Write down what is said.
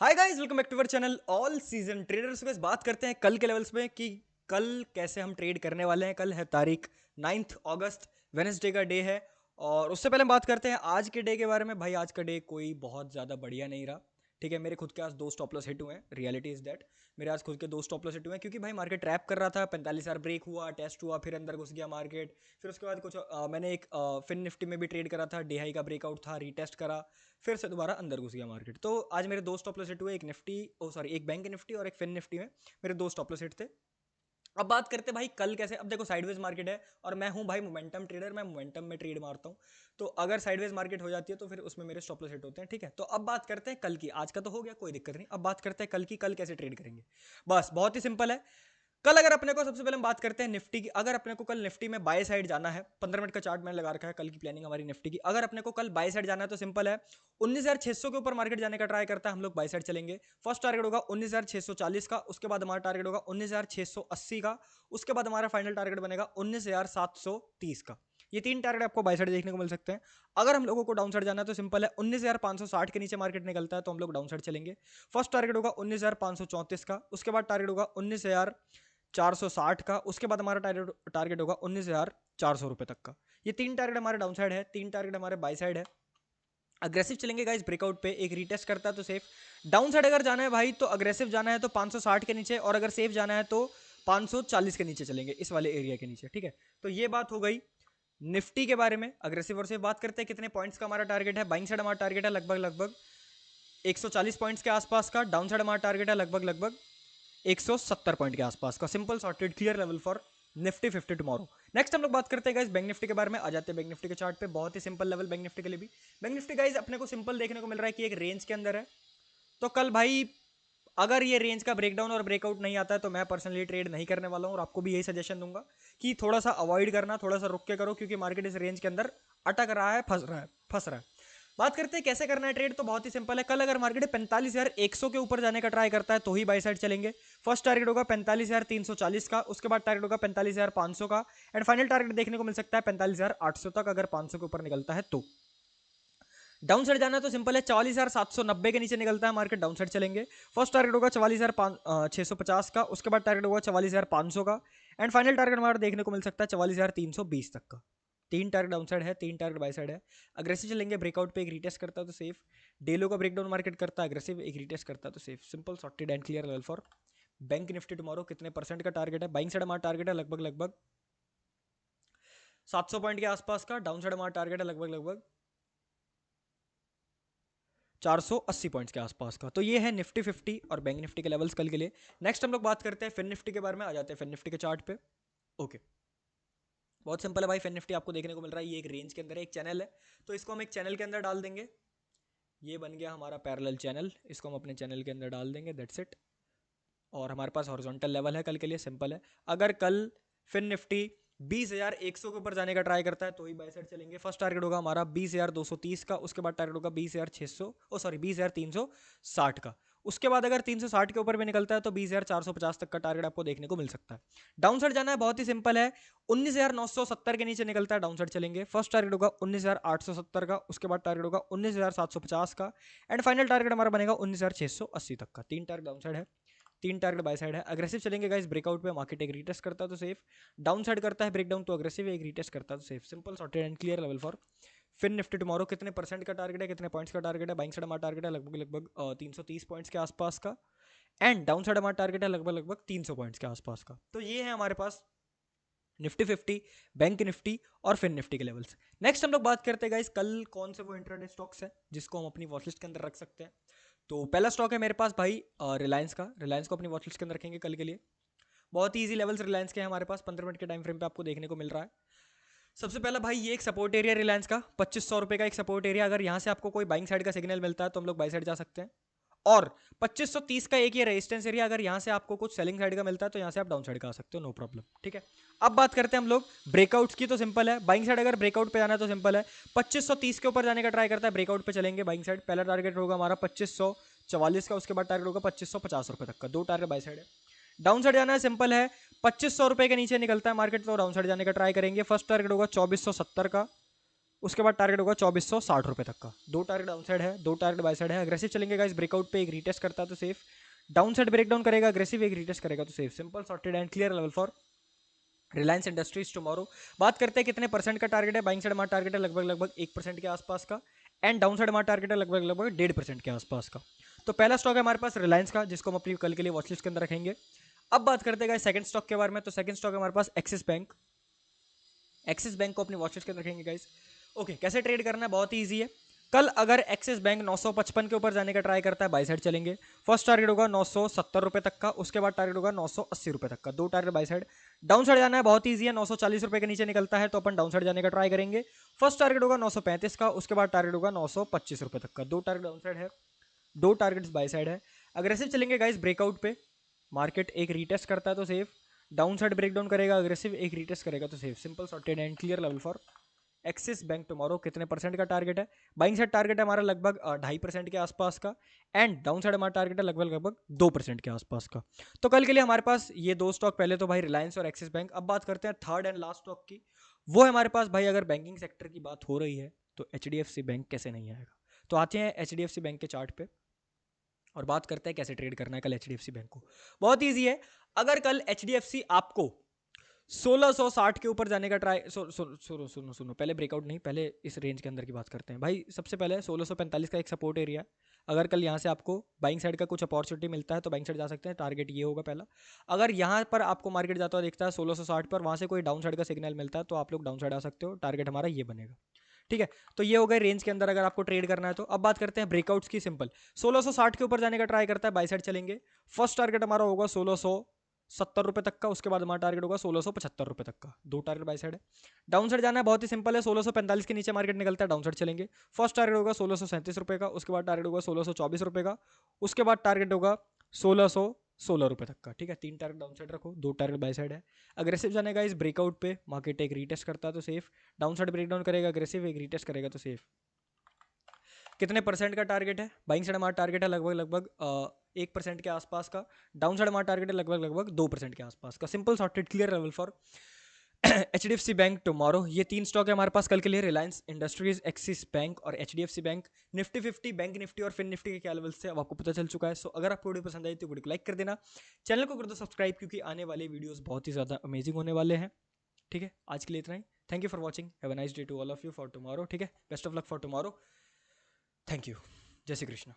Hi guys, welcome back to our channel all season traders. बस बात करते हैं कल के लेवल्स में कि कल कैसे हम ट्रेड करने वाले हैं। कल है तारीख 9 अगस्त, वेनसडे का डे है। और उससे पहले हम बात करते हैं आज के डे के बारे में। भाई आज का डे कोई बहुत ज़्यादा बढ़िया नहीं रहा। ठीक है, मेरे खुद के आज दो स्टॉप लॉस हिट हुए हैं। रियलिटी इज दैट मेरे आज खुद के दो स्टॉप लॉस हिट हुए हैं क्योंकि भाई मार्केट ट्रैप कर रहा था। 45,000 ब्रेक हुआ, टेस्ट हुआ, फिर अंदर घुस गया मार्केट। फिर उसके बाद कुछ मैंने एक फिन निफ्टी में भी ट्रेड करा था, डे हाई का ब्रेकआउट था, रीटेस्ट करा, फिर से दोबारा अंदर घुस गया मार्केट। तो आज मेरे दो स्टॉप लॉस हिट हुए, एक निफ्टी एक बैंक निफ्टी और एक फिन निफ्टी में मेरे दो स्टॉप लॉस हिट थे। अब बात करते हैं भाई कल कैसे। अब देखो साइडवेज मार्केट है और मैं हूं भाई मोमेंटम ट्रेडर, मैं मोमेंटम में ट्रेड मारता हूं। तो अगर साइडवेज मार्केट हो जाती है तो फिर उसमें मेरे स्टॉप लॉस हिट होते हैं। ठीक है, तो अब बात करते हैं कल की। आज का तो हो गया, कोई दिक्कत नहीं। अब बात करते हैं कल की, कल कैसे ट्रेड करेंगे। बस बहुत ही सिंपल है। कल अगर अपने को, सबसे पहले हम बात करते हैं निफ्टी की। अगर अपने को कल निफ्टी में बाय साइड जाना है, 15 मिनट का चार्ट मैंने लगा रखा है, कल की प्लानिंग हमारी निफ्टी की। अगर अपने को कल बाय साइड जाना है तो सिंपल है, 19,600 के ऊपर मार्केट जाने का ट्राई करता है, हम लोग बाय साइड चलेंगे। फर्स्ट टारगेट होगा 19,640 का, उसके बाद हमारा टारगेट होगा 19,680 का, उसके बाद हमारा फाइनल टारगेट बनेगा 19,730 का। ये तीन टारगेट आपको बाय साइड देखने को मिल सकते हैं। अगर हम लोगों को डाउन साइड जाना है तो सिंपल है, 19,560 के नीचे मार्केट निकलता है तो हम लोग डाउन साइड चलेंगे। फर्स्ट टारगेट होगा 19,534 का, उसके बाद टारगेट होगा 19,460 का, उसके बाद हमारा टारगेट होगा 19,400 रुपए तक का। ये तीन टारगेट हमारे डाउन साइड है, तीन टारगेट हमारे बाई साइड है। अग्रेसिव चलेंगे गाइस ब्रेकआउट पे, एक रीटेस्ट करता है तो सेफ। डाउन साइड अगर जाना है भाई तो अग्रेसिव जाना है तो 560 के नीचे, और अगर सेफ जाना है तो 540 के नीचे चलेंगे, इस वाले एरिया के नीचे। ठीक है, तो ये बात हो गई निफ्टी के बारे में। अग्रेसिव और सेफ बात करते हैं, कितने पॉइंट्स का हमारा टारगेट है। बाइंग साइड हमारा टारगेट है लगभग लगभग 140 पॉइंट्स के आसपास का। डाउन साइड हमारा टारगेट है लगभग लगभग 170 पॉइंट के आसपास का। Simple sorted clear level for Nifty 50 tomorrow. Next हम लोग बात करते हैं गाइस बैंक निफ्टी के बारे में। आ जाते हैं बैंक निफ्टी के चार्ट पे। बहुत ही सिंपल लेवल बैंक निफ्टी के लिए भी। बैंक निफ्टी गाइस अपने को सिंपल देखने को मिल रहा है कि एक रेंज के अंदर है। तो कल भाई अगर ये रेंज का ब्रेकडाउन और ब्रेकआउट नहीं आता है तो मैं पर्सनली ट्रेड नहीं करने वाला हूं, और आपको भी यही सजेशन दूंगा कि थोड़ा सा अवॉइड करना, थोड़ा सा रुक के करो, क्योंकि मार्केट इस रेंज के अंदर अटक रहा है, फंस रहा है। बात करते हैं कैसे करना है ट्रेड। तो बहुत ही सिंपल है, कल अगर मार्केट 45,100 के ऊपर जाने का ट्राई करता है तो ही बाई साइड चलेंगे। फर्स्ट टारगेट होगा 45,340 का, उसके बाद टारगेट होगा 45,500 का, एंड फाइनल टारगेट देखने को मिल सकता है 45,800 तक, अगर 500 के ऊपर निकलता है तो। डाउन साइड जाना है तो सिंपल है, 44,790 के नीचे निकलता है मार्केट, डाउन साइड चलेंगे। फर्स्ट टारगेट होगा 44,650 का, उसके बाद टारगेट होगा 44,500 का, एंड फाइनल टारगेट हमारा देखने को मिल सकता है 44,320 तक का। तीन टारगेट डाउन साइड है, तीन टारगेट बाई साइड है। अग्रेसिव चलेंगे, ब्रेकआउट पे एक रीटेस्ट करता है तो सेफ। डेलो का ब्रेकडाउन मार्केट करता है अग्रेसिव, एक रीटेस्ट करता है तो safe. Simple sorted and clear level for bank Nifty tomorrow. कितने परसेंट का टारगेट है। बाइंग साइड हमारा टारगेट है लगभग लगभग 700 पॉइंट के आसपास का। डाउन साइड हमारा टारगेट है लगभग लगभग 480 पॉइंट्स के आसपास का। तो ये है निफ्टी 50 और बैंक निफ्टी के लेवल्स कल के लिए। नेक्स्ट हम लोग बात करते हैं फिन निफ्टी के बारे में। आ जाते हैं फिन निफ्टी के चार्ट पे। ओके, बहुत सिंपल है भाई। फिन निफ्टी आपको देखने को मिल रहा है, ये एक रेंज के अंदर है, एक चैनल है, तो इसको हम एक चैनल के अंदर डाल देंगे। ये बन गया हमारा पैरेलल चैनल, इसको हम अपने चैनल के अंदर डाल देंगे, दैट्स इट। और हमारे पास हॉरिजॉन्टल लेवल है कल के लिए, सिंपल है। अगर कल फिन निफ्टी 20,100 के ऊपर जाने का ट्राई करता है तो ही बाय साइड चलेंगे। फर्स्ट टारगेट होगा हमारा 20,230 का, उसके बाद टारगेट होगा 20,600, 20,360 का। उसके बाद अगर 360 के ऊपर भी निकलता है तो 20,450 तक का टारगेट आपको देखने को मिल सकता है। डाउन साइड जाना है, बहुत ही सिंपल है, 19,970 के नीचे निकलता है, डाउन साइड चलेंगे। फर्स्ट टारगेट होगा 19,870 का, उसके बाद टारगेट होगा 19,750 का, एंड फाइनल टारगेट हमारा बनेगा 19,680 तक का। तीन टारगेट डाउन साइड है, तीन टारगेट बाय साइड है। अग्रेसिव चलेंगे गाइस ब्रेकआउट पे, मार्केट एक रीटेस्ट करता है तो सेफ। डाउन साइड करता है ब्रेकडाउन तो अग्रेसिव, एक रीटेस्ट करता है तो safe. Simple sorted and clear level for Fin Nifty tomorrow. कितने परसेंट का टारगेट है, कितने पॉइंट्स का टारगेट है। बाइंग साइड हमारा टारगेट है लगभग लगभग 330 पॉइंट्स के आसपास का, एंड डाउन साइड हमारा टारगेट है लगभग लगभग 300 पॉइंट्स के आसपास का। तो ये है हमारे पास निफ्टी 50, बैंक निफ्टी और फिन निफ्टी के लेवल्स। नेक्स्ट हम लोग बात करते हैं गाइस कल कौन से वो इंट्राडे स्टॉक्स है जिसको हम अपनी वॉचलिस्ट के अंदर रख सकते हैं। तो पहला स्टॉक है मेरे पास भाई रिलायंस का। रिलायंस को अपनी वॉचलिस्ट के अंदर रखेंगे कल के लिए। बहुत ही ईजी लेवल्स रिलायंस के हैं हमारे पास, 15 मिनट के टाइम फ्रेम पे आपको देखने को मिल रहा है। सबसे पहला भाई ये एक सपोर्ट एरिया रिलायंस का, 2500 रुपये का एक सपोर्ट एरिया। अगर यहाँ से आपको कोई बाइंग साइड का सिग्नल मिलता है तो हम लोग बाई साइड जा सकते हैं। और 2530 का एक ये रेजिस्टेंस एरिया, अगर यहाँ से आपको कुछ सेलिंग साइड का मिलता है तो यहाँ से आप डाउन साइड का आ सकते हो, नो प्रॉब्लम। ठीक है, अब बात करते हैं हम लोग ब्रेकआउट्स की। तो सिंपल है, बाइंग साइड अगर ब्रेकआउट पे जाना है तो सिंपल है, 2530 के ऊपर जाने का ट्राई करता है, ब्रेकआउट पे चलेंगे बाइंग साइड। पहला टारगेट होगा हमारा 2544 का, उसके बाद टारगेट होगा 2550 रुपये तक का। दो टारगेट बाई साइड है। डाउन साइड जाना है, सिंपल है, 2500 रुपये के नीचे निकलता है मार्केट तो डाउन साइड जाने का ट्राई करेंगे। फर्स्ट टारगेट होगा 2470 का, उसके बाद टारगेट होगा 2460 रुपये तक का। 2 टारगेट डाउन साइड है, 2 टारगेट बाई साइड है। अग्रेसिव चलेंगे गाइस, ब्रेकआउट पे एक रीटेस्ट करता है तो safe, down side break down करेगा अग्रेसिव, एक रीटेस्ट करेगा तो safe. Simple sorted and clear level for Reliance Industries tomorrow. बात करते हैं कितने परसेंट का टारगेट है। बाइंग साइड हमारा टारगेट है लगभग 1% के आसपास का, एंड डाउन साइड हमारा टारगेट है लगभग 1.5% के आसपास का। तो पहला स्टॉक है हमारे पास रिलायंस का, जिसको हम अपनी कल के लिए वॉचलिस्ट के अंदर रखेंगे। अब बात करते हैं सेकंड स्टॉक के बारे में। तो सेकंड स्टॉक है हमारे पास एक्सिस बैंक। एक्सिस बैंक को अपनी वॉचलिस्ट के अंदर रखेंगे गाइस। ओके, कैसे ट्रेड करना है, बहुत ही ईजी है। कल अगर एक्सिस बैंक 955 के ऊपर जाने का ट्राई करता है, बाई साइड चलेंगे। फर्स्ट टारगेट होगा 970 रुपए तक का, उसके बाद टारगेट होगा 980 रुपए तक का। 2 target buy side. Down side जाना है, बहुत ईजी है। 940 रुपए के नीचे निकलता है तो अपन डाउन साइड जाने का ट्राई करेंगे। फर्स्ट टारगेट होगा 935 का, उसके बाद टारगेट होगा 925 रुपए तक का। 2 टारगेट डाउन साइड है, 2 टारगेट्स बाई साइड है। अग्रेसिव चलेंगे गाइस ब्रेकआउट पे, मार्केट एक रीटेस्ट करता है तो safe, down side break down करेगा अग्रेसिव, एक रीटेस्ट करेगा तो safe. Simple sorted and clear level for Axis Bank tomorrow. कितने परसेंट का टारगेट है? बाइंग साइड टारगेट है हमारा लगभग 2.5% के आसपास का, एंड डाउन साइड हमारा टारगेट है लगभग 2% के आसपास का। तो कल के लिए हमारे पास ये 2 स्टॉक, पहले तो भाई रिलायंस और एक्सिस बैंक। अब बात करते हैं थर्ड एंड लास्ट स्टॉक की। वो है हमारे पास भाई, अगर बैंकिंग सेक्टर की बात हो रही है तो HDFC बैंक कैसे नहीं आएगा। तो आते हैं HDFC बैंक के चार्ट पे और बात करते हैं कैसे ट्रेड करना है कल HDFC बैंक को। बहुत ईजी है। अगर कल HDFC आपको 1660 के ऊपर जाने का ट्राई, सुनो सुनो सुनो, पहले ब्रेकआउट नहीं, पहले इस रेंज के अंदर की बात करते हैं भाई। सबसे पहले 1645 का एक सपोर्ट एरिया। अगर कल यहाँ से आपको बाइंग साइड का कुछ अपॉर्चुनिटी मिलता है तो बाइंग साइड जा सकते हैं, टारगेट ये होगा पहला। अगर यहाँ पर आपको मार्केट जाता हुआ दिखता है 1660 पर, वहाँ से कोई डाउन साइड का सिग्नल मिलता है तो आप लोग डाउन साइड आ सकते हो, टारगेट हमारा ये बनेगा। ठीक है, तो ये हो गए रेंज के अंदर अगर आपको ट्रेड करना है तो। अब बात करते हैं ब्रेकआउट्स की। सिंपल 1660 के ऊपर जाने का ट्राई करता है, बाई साइड चलेंगे। फर्स्ट टारगेट हमारा होगा 1670 रुपए तक का, उसके बाद हमारा टारगेट होगा 1675 रुपए तक का। 2 टारगेट बाई साइड है। डाउन साइड जाना है, बहुत ही सिंपल है। 1645 के नीचे मार्केट निकलता है, डाउन साइड चलेंगे। फर्स्ट टारगेट होगा 1637 रुपए का, उसके बाद टारगेट होगा 1624 रुपए का, उसके बाद टारगेट होगा 1616 रुपए तक का। ठीक है, 3 टारगेट डाउन साइड रखो, 2 टारगेट बाई साइड है। अग्रेसिव जाने का इस ब्रेकआउट पे, मार्केट एक रीटेस्ट करता है तो safe, down side break down करेगा अग्रेसिव, एक रीटेस्ट करेगा तो सेफ। कितने परसेंट का टारगेट है? बाइंग साइड हमारा टारगेट है लगभग 1% के आसपास का, डाउन साइड हमारा टारगेट है लगभग 2% के आसपास का। Simple sorted clear level for HDFC bank tomorrow. ये 3 स्टॉक है हमारे पास कल के लिए, रिलायंस इंडस्ट्रीज, एक्सिस बैंक और HDFC bank. Nifty 50, bank Nifty और फिन निफ्टी के क्या लेवल से अब आपको पता चल चुका है। सो अगर आपको वीडियो पसंद आई तो वीडियो को लाइक कर देना, चैनल को कर दो सब्सक्राइब, क्योंकि आने वाले वीडियोस बहुत ही ज़्यादा अमेजिंग होने वाले हैं। ठीक है, आज के लिए इतना ही। Thank you for watching, have a nice day to all of you for tomorrow. ठीक है, best of luck for tomorrow. Thank you, जय श्री कृष्ण।